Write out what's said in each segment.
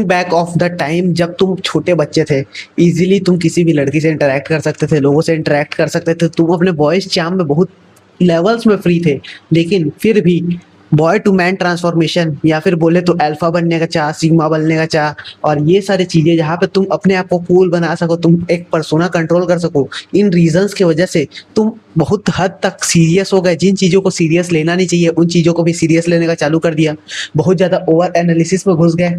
Back of the time जब तुम छोटे बच्चे थे, इजीली तुम किसी भी लड़की से इंटरेक्ट कर सकते थे, लोगों से इंटरेक्ट कर सकते थे, तुम अपने बॉयज चार्म में बहुत लेवल्स में फ्री थे। लेकिन फिर भी बॉय टू मैन ट्रांसफॉर्मेशन या फिर बोले तो अल्फा बनने का चाह, सिग्मा बनने का चाह, और ये सारी चीजें जहाँ पे तुम अपने आप को कूल बना सको, तुम एक पर्सोना कंट्रोल कर सको, इन रीजंस की वजह से तुम बहुत हद तक सीरियस हो गए। जिन चीजों को सीरियस लेना नहीं चाहिए उन चीजों को भी सीरियस लेने का चालू कर दिया। बहुत ज्यादा ओवर एनालिसिस में घुस गए,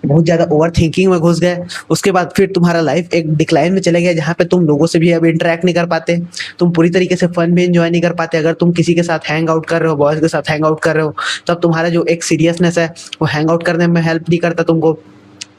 बहुत ज्यादा ओवर थिंकिंग में घुस गए। उसके बाद फिर तुम्हारा लाइफ एक डिक्लाइन में चले गया, जहाँ पे तुम लोगों से भी अब इंटरेक्ट नहीं कर पाते, तुम पूरी तरीके से फन भी एंजॉय नहीं कर पाते। अगर तुम किसी के साथ हैंग आउट कर रहे हो, बॉयज के साथ हैंग आउट कर रहे हो, तब तुम्हारा जो एक सीरियसनेस है वो हैंग आउट करने में हेल्प नहीं करता तुमको।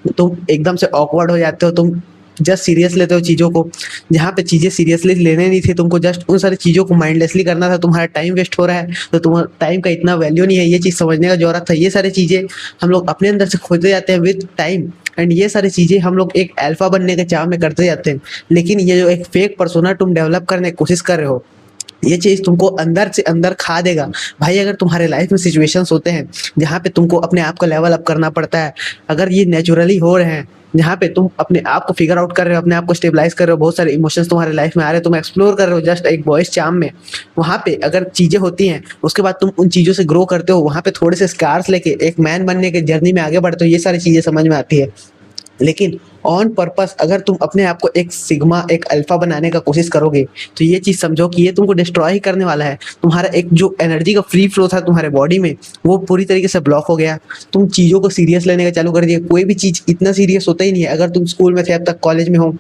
तुम एकदम से ऑकवर्ड हो जाते हो, तुम जस्ट सीरियस लेते हो चीज़ों को, जहाँ पे चीज़ें सीरियसली लेने नहीं थी तुमको, जस्ट उन सारी चीज़ों को माइंडलेसली करना था। तुम्हारा टाइम वेस्ट हो रहा है तो तुम्हारा टाइम का इतना वैल्यू नहीं है, ये चीज़ समझने का जरूरत था। ये सारी चीज़ें हम लोग अपने अंदर से खोजते जाते हैं विद टाइम, एंड ये सारी चीज़ें हम लोग एक अल्फा बनने के चाह में करते जाते हैं। लेकिन ये जो एक फेक पर्सोना तुम डेवलप करने की कोशिश कर रहे हो, ये चीज तुमको अंदर से अंदर खा देगा भाई। अगर तुम्हारे लाइफ में सिचुएशंस होते हैं जहाँ पे तुमको अपने आप को लेवल अप करना पड़ता है, अगर ये नेचुरली हो रहे हैं, जहाँ पे तुम अपने आप को फिगर आउट कर रहे हो, अपने आप को स्टेबलाइज कर रहे हो, बहुत सारे इमोशंस तुम्हारे लाइफ में आ रहे हैं, तुम एक्सप्लोर कर रहे हो जस्ट एक बॉयज चार्म में, वहाँ पे अगर चीजें होती हैं उसके बाद तुम उन चीजों से ग्रो करते हो, वहाँ पे थोड़े से स्कार्स लेके एक मैन बनने के जर्नी में आगे बढ़ते हो, ये सारी चीजें समझ में आती है। लेकिन ऑन पर्पस अगर तुम अपने आप को एक सिग्मा, एक अल्फा बनाने का कोशिश करोगे, तो ये चीज समझो कि ये तुमको डिस्ट्रॉय ही करने वाला है। तुम्हारा एक जो एनर्जी का फ्री फ्लो था तुम्हारे बॉडी में, वो पूरी तरीके से ब्लॉक हो गया। तुम चीजों को सीरियस लेने का चालू कर दिया। कोई भी चीज इतना सीरियस होता ही नहीं है। अगर तुम स्कूल में थे, अब तक कॉलेज में हो,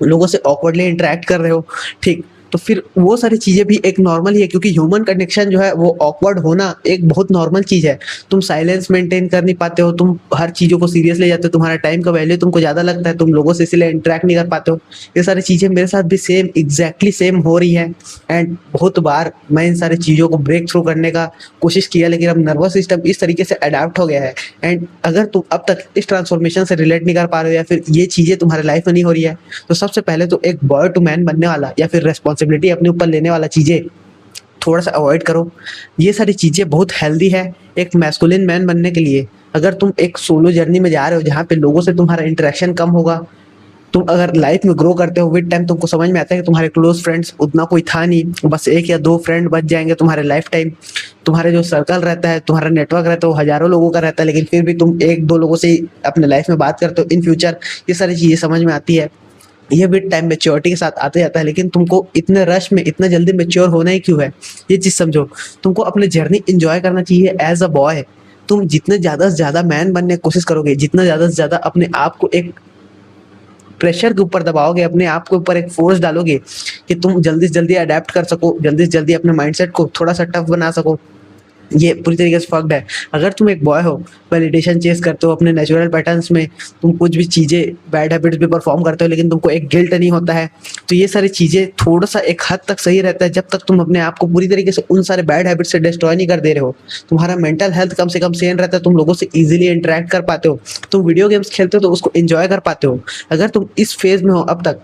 लोगों से ऑकवर्डली इंटरेक्ट कर रहे हो, ठीक, तो फिर वो सारी चीजें भी एक नॉर्मल ही है, क्योंकि ह्यूमन कनेक्शन जो है वो ऑकवर्ड होना एक बहुत नॉर्मल चीज है। तुम साइलेंस मेंटेन कर नहीं पाते हो, तुम हर चीजों को सीरियस ले जाते हो, तुम्हारा टाइम का वैल्यू तुमको ज्यादा लगता है, तुम लोगों से इसलिए इंटरेक्ट नहीं कर पाते हो। ये सारी चीजें मेरे साथ भी सेम, एग्जैक्टली सेम हो रही है। एंड बहुत बार मैं इन सारी चीजों को ब्रेक थ्रू करने का कोशिश किया, लेकिन अब नर्वस सिस्टम इस तरीके से अडेप्ट हो गया है। एंड अगर तुम अब तक इस ट्रांसफॉर्मेशन से रिलेट नहीं कर पा रहे हो, या फिर ये चीजें तुम्हारे लाइफ में नहीं हो रही है, तो सबसे पहले तो एक बॉय टू मैन बनने वाला या फिर रेस्पॉन्सिबिलिटी अपने ऊपर लेने वाला चीजें थोड़ा सा अवॉइड करो। ये सारी चीजें बहुत हेल्दी है एक मैस्कुलिन मैन बनने के लिए। अगर तुम एक सोलो जर्नी में जा रहे हो जहाँ पे लोगों से तुम्हारा इंटरेक्शन कम होगा, तुम अगर लाइफ में ग्रो करते हो विद टाइम, तुमको समझ में आता है कि तुम्हारे क्लोज फ्रेंड्स उतना कोई था नहीं, बस एक या दो फ्रेंड बच जाएंगे तुम्हारे लाइफ टाइम। तुम्हारे जो सर्कल रहता है, तुम्हारा नेटवर्क रहता है, वो हजारों लोगों का रहता है, लेकिन फिर भी तुम एक दो लोगों से ही अपने लाइफ में बात करते हो इन फ्यूचर। ये सारी चीजें समझ में आती है। ये विद टाइम मेच्योरिटी के साथ आते जाता है। लेकिन तुमको इतने रश में इतना जल्दी मेच्योर होना ही क्यों है, ये चीज समझो। तुमको अपने जर्नी एंजॉय करना चाहिए एज अ बॉय। तुम जितने ज्यादा से ज्यादा मैन बनने की कोशिश करोगे, जितना ज्यादा से ज्यादा अपने आप को एक प्रेशर के ऊपर दबाओगे, अपने आप के ऊपर एक फोर्स डालोगे कि तुम जल्दी से जल्दी अडेप्ट कर सको, जल्दी से जल्दी अपने माइंडसेट को थोड़ा सा टफ बना सको, ये पूरी तरीके से फक्ड है। अगर तुम एक बॉय हो, वैलिडेशन चेस करते हो अपने नेचुरल पैटर्न्स में, तुम कुछ भी चीजें बैड हैबिट्स भी परफॉर्म करते हो, लेकिन तुमको एक गिल्ट नहीं होता है, तो ये सारी चीजें थोड़ा सा एक हद तक सही रहता है, जब तक तुम अपने आप को पूरी तरीके से उन सारे बैड हैबिट्स से डिस्ट्रॉय नहीं कर दे रहे हो। तुम्हारा मेंटल हेल्थ कम से कम सेन रहता है, तुम लोगों से इजीली इंटरेक्ट कर पाते हो, तुम वीडियो गेम्स खेलते हो तो उसको एंजॉय कर पाते हो। अगर तुम इस फेज में हो अब तक,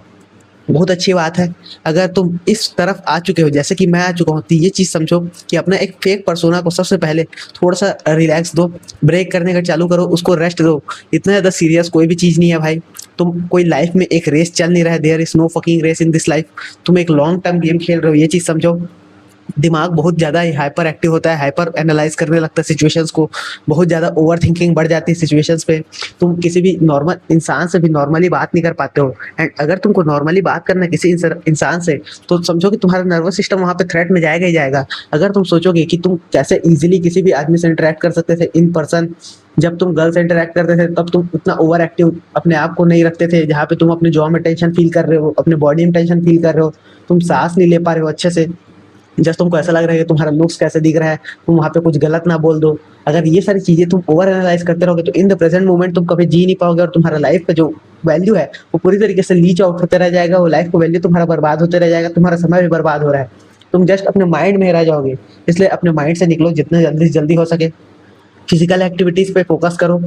बहुत अच्छी बात है। अगर तुम इस तरफ आ चुके हो जैसे कि मैं आ चुका हूँ, तो ये चीज समझो कि अपना एक फेक पर्सोना को सबसे पहले थोड़ा सा रिलैक्स दो, ब्रेक करने का चालू करो, उसको रेस्ट दो। इतना ज्यादा सीरियस कोई भी चीज नहीं है भाई। तुम कोई लाइफ में एक रेस चल नहीं रहा है, there is no fucking race in this life. तुम एक लॉन्ग टर्म गेम खेल रहे हो, ये चीज समझो। दिमाग बहुत ज़्यादा ही हाइपर एक्टिव होता है, हाइपर एनालाइज करने लगता है सिचुएशंस को, बहुत ज़्यादा ओवर थिंकिंग बढ़ जाती है सिचुएशंस पे। तुम किसी भी नॉर्मल इंसान से भी नॉर्मली बात नहीं कर पाते हो। एंड अगर तुमको नॉर्मली बात करना है किसी इंसान से, तो समझो कि तुम्हारा नर्वस सिस्टम वहाँ पे थ्रेट में जाएगा ही जाएगा। अगर तुम सोचोगे कि तुम कैसे इजीली किसी भी आदमी से इंटरेक्ट कर सकते थे इन पर्सन, जब तुम गर्ल से इंटरेक्ट करते थे तब तुम उतना ओवर एक्टिव अपने आप को नहीं रखते थे, जहाँ पे तुम अपने जॉब में टेंशन फील कर रहे हो, अपने बॉडी में टेंशन फील कर रहे हो, तुम सांस नहीं ले पा रहे हो अच्छे से, जस्ट तुमको ऐसा लग रहा है कि तुम्हारा लुक्स कैसे दिख रहा है, तुम वहाँ पे कुछ गलत ना बोल दो। अगर ये सारी चीजें तुम ओवर एनालाइज करते रहोगे, तो इन द प्रेजेंट मोमेंट तुम कभी जी नहीं पाओगे, और तुम्हारा लाइफ का जो वैल्यू है वो पूरी तरीके से लीच आउट होते रह जाएगा। वो लाइफ का वैल्यू तुम्हारा बर्बाद होते रह जाएगा, तुम्हारा समय भी बर्बाद हो रहा है, तुम जस्ट अपने माइंड में रह जाओगे। इसलिए अपने माइंड से निकलो जितना जल्दी से जल्दी हो सके, फिजिकल एक्टिविटीज पे फोकस करो।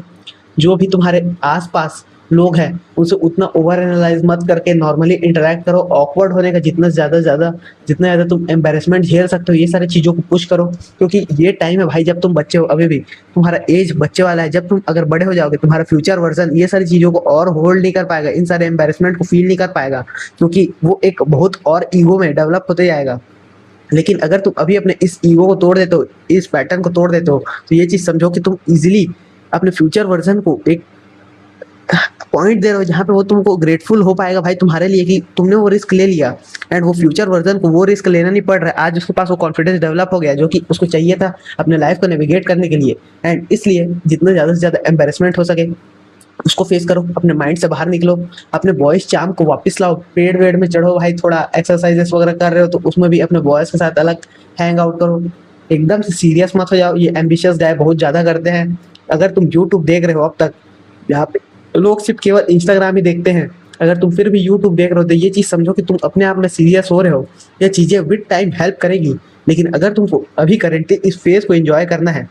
जो भी तुम्हारे आसपास लोग हैं उनसे उतना ओवर एनालाइज मत करके नॉर्मली इंटरेक्ट करो। ऑकवर्ड होने का जितना ज़्यादा तुम एम्बेरसमेंट झेल सकते हो ये सारी चीज़ों को पुश करो, क्योंकि ये टाइम है भाई जब तुम बच्चे हो अभी भी, तुम्हारा एज बच्चे वाला है। जब तुम अगर बड़े हो जाओगे तुम्हारा फ्यूचर वर्जन ये सारी चीज़ों को और होल्ड नहीं कर पाएगा, इन सारे एम्बेरसमेंट को फील नहीं कर पाएगा, क्योंकि वो एक बहुत और ईगो में डेवलप होते जाएगा। लेकिन अगर तुम अभी अपने इस ईगो को तोड़ देते हो, इस पैटर्न को तोड़ देते हो, तो ये चीज़ समझो कि तुम इजीली अपने फ्यूचर वर्जन को एक पॉइंट दे रहे हो जहाँ पे वो तुमको ग्रेटफुल हो पाएगा भाई तुम्हारे लिए कि तुमने वो रिस्क ले लिया। एंड वो फ्यूचर वर्जन को वो रिस्क लेना नहीं पड़ रहा है, आज उसके पास वो कॉन्फिडेंस डेवलप हो गया जो कि उसको चाहिए था अपने लाइफ को नेविगेट करने के लिए। एंड इसलिए जितना ज़्यादा से ज़्यादा एम्बेरसमेंट हो सके उसको फेस करो, अपने माइंड से बाहर निकलो, अपने बॉयज चार्म को वापस लाओ, पेड़ वेड़ में चढ़ो भाई, थोड़ा एक्सरसाइजेस वगैरह कर रहे हो तो उसमें भी अपने बॉयज के साथ अलग हैंग आउट करो। एकदम से सीरियस मत हो जाओ, ये एम्बिशियस गाय बहुत ज़्यादा करते हैं। अगर तुम यूट्यूब देख रहे हो अब तक, यहाँ पे लोग सिर्फ केवल इंस्टाग्राम ही देखते हैं, अगर तुम फिर भी यूट्यूब देख रहे हो तो ये चीज़ समझो कि तुम अपने आप में सीरियस हो रहे हो। ये चीज़ें विद टाइम हेल्प करेगी, लेकिन अगर तुमको अभी करेंटली इस फेज को एंजॉय करना है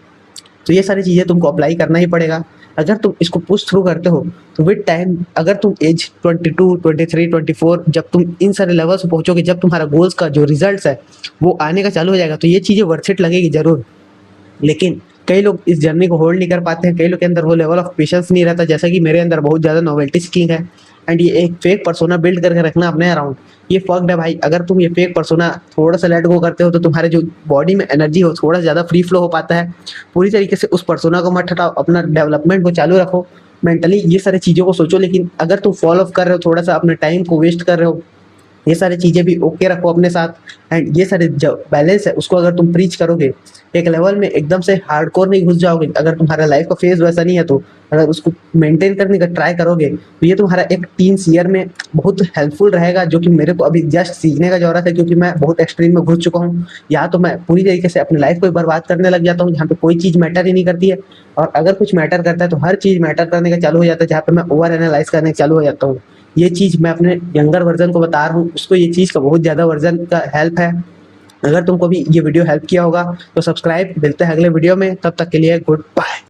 तो ये सारी चीज़ें तुमको अप्लाई करना ही पड़ेगा। अगर तुम इसको पुश थ्रू करते हो तो विद टाइम अगर तुम एज 22, 23, 24 जब तुम इन सारे लेवल्स पे पहुंचोगे, जब तुम्हारा गोल्स का जो रिजल्ट्स है वो आने का चालू हो जाएगा, तो ये चीज़ें वर्थ इट लगेगी ज़रूर। लेकिन कई लोग इस जर्नी को होल्ड नहीं कर पाते हैं, कई लोग के अंदर वो लेवल ऑफ पेशेंस नहीं रहता, जैसा कि मेरे अंदर बहुत ज़्यादा नोवेल्टी सीकिंग है। एंड ये एक फेक पर्सोना बिल्ड करके रखना अपने अराउंड, ये फक्ड है भाई। अगर तुम ये फेक पर्सोना थोड़ा सा लेट गो करते हो तो तुम्हारे जो बॉडी में एनर्जी हो थोड़ा ज़्यादा फ्री फ्लो हो पाता है। पूरी तरीके से उस पर्सोना को मत हटाओ, अपना डेवलपमेंट को चालू रखो, मेंटली ये सारी चीज़ों को सोचो। लेकिन अगर तुम फॉलो अप कर रहे हो, थोड़ा सा अपने टाइम को वेस्ट कर रहे हो, ये सारी चीज़ें भी ओके रखो अपने साथ। एंड ये सारे जो बैलेंस है उसको अगर तुम प्रीच करोगे एक लेवल में, एकदम से हार्डकोर नहीं घुस जाओगे। अगर तुम्हारा लाइफ का फेज वैसा नहीं है तो अगर उसको मेंटेन करने का ट्राई करोगे तो ये तुम्हारा एक टीन्स ईयर में बहुत हेल्पफुल रहेगा, जो कि मेरे को अभी जस्ट सीखने का जरूरत है, क्योंकि मैं बहुत एक्सट्रीम में घुस चुका हूँ। या तो मैं पूरी तरीके से अपनी लाइफ को बर्बाद करने लग जाता हूँ जहाँ पे कोई चीज़ मैटर ही नहीं करती है, और अगर कुछ मैटर करता है तो हर चीज़ मैटर करने का चालू हो जाता है जहाँ पे मैं ओवर एनालाइज करने का चालू हो जाता हूँ। ये चीज़ मैं अपने यंगर वर्जन को बता रहा हूँ, उसको ये चीज़ का बहुत ज़्यादा वर्जन का हेल्प है। अगर तुमको भी ये वीडियो हेल्प किया होगा तो सब्सक्राइब, मिलते हैं अगले वीडियो में, तब तक के लिए गुड बाय।